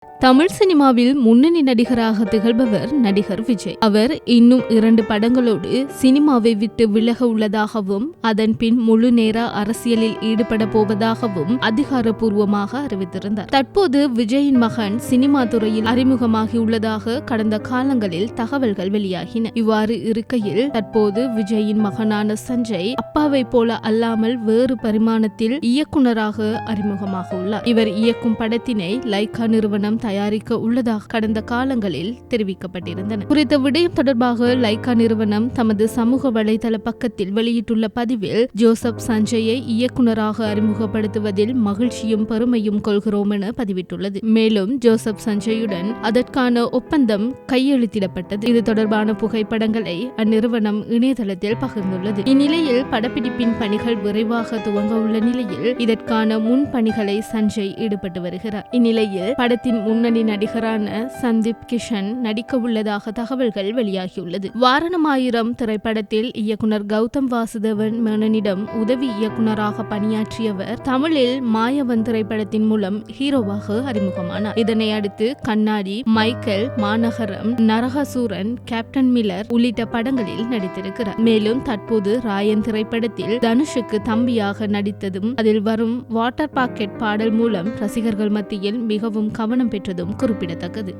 தமிழ் சினிமாவில் முன்னணி நடிகராக திகழ்பவர் நடிகர் விஜய். அவர் இன்னும் 2 படங்களோடு சினிமாவை விட்டு விலக உள்ளதாகவும் அதன் பின் முழு நேர அரசியலில் ஈடுபட போவதாகவும் அதிகாரப்பூர்வமாக அறிவித்திருந்தார். தற்போது விஜயின் மகன் சினிமா துறையில் அறிமுகமாகியுள்ளதாக கடந்த காலங்களில் தகவல்கள் வெளியாகின. இவ்வாறு இருக்கையில் தற்போது விஜயின் மகனான சஞ்சய் அப்பாவை போல அல்லாமல் வேறு பரிமாணத்தில் இயக்குனராக அறிமுகமாக உள்ளார். இவர் இயக்கும் படத்தினை லைகா நிறுவனம் தயாரிக்க உள்ளதாக கடந்த காலங்களில் தெரிவிக்கப்பட்டிருந்தன. குறித்த விடயம் தொடர்பாக லைகா நிறுவனம் தமது சமூக வலைதள பக்கத்தில் வெளியிட்டுள்ள பதிவில் ஜோசப் சஞ்சயை இயக்குனராக அறிமுகப்படுத்துவதில் மகிழ்ச்சியும் பெருமையும் கொள்கிறோம் என பதிவிட்டுள்ளது. மேலும் ஜோசப் சஞ்சயுடன் அதற்கான ஒப்பந்தம் கையெழுத்திடப்பட்டது. இது தொடர்பான புகைப்படங்களை அந்நிறுவனம் இணையதளத்தில் பகிர்ந்துள்ளது. இந்நிலையில் படப்பிடிப்பின் பணிகள் விரைவாக துவங்க உள்ள நிலையில் இதற்கான முன் பணிகளை சஞ்சய் ஈடுபட்டு வருகிறார். இந்நிலையில் படத்தின் முன்னணி நடிகரான சந்தீப் கிஷன் நடிக்க உள்ளதாக தகவல்கள் வெளியாகியுள்ளது. வாரணமாயிரம் திரைப்படத்தில் இயக்குனர் கௌதம் வாசுதேவன் மேனனிடம் உதவி இயக்குனராக பணியாற்றியவர் தமிழில் மாயவன் திரைப்படத்தின் மூலம் ஹீரோவாக அறிமுகமானார். இதனை அடுத்து கண்ணாடி, மைக்கேல், மாநகரம், நரகாசூரன், கேப்டன் மில்லர் உள்ளிட்ட படங்களில் நடித்திருக்கிறார். மேலும் தற்போது ராயன் திரைப்படத்தில் தனுஷுக்கு தம்பியாக நடித்ததும் அதில் வரும் வாட்டர் பாக்கெட் பாடல் மூலம் ரசிகர்கள் மத்தியில் மிகவும் கவனம் பெற்றதும் குறிப்பிடத்தக்கது.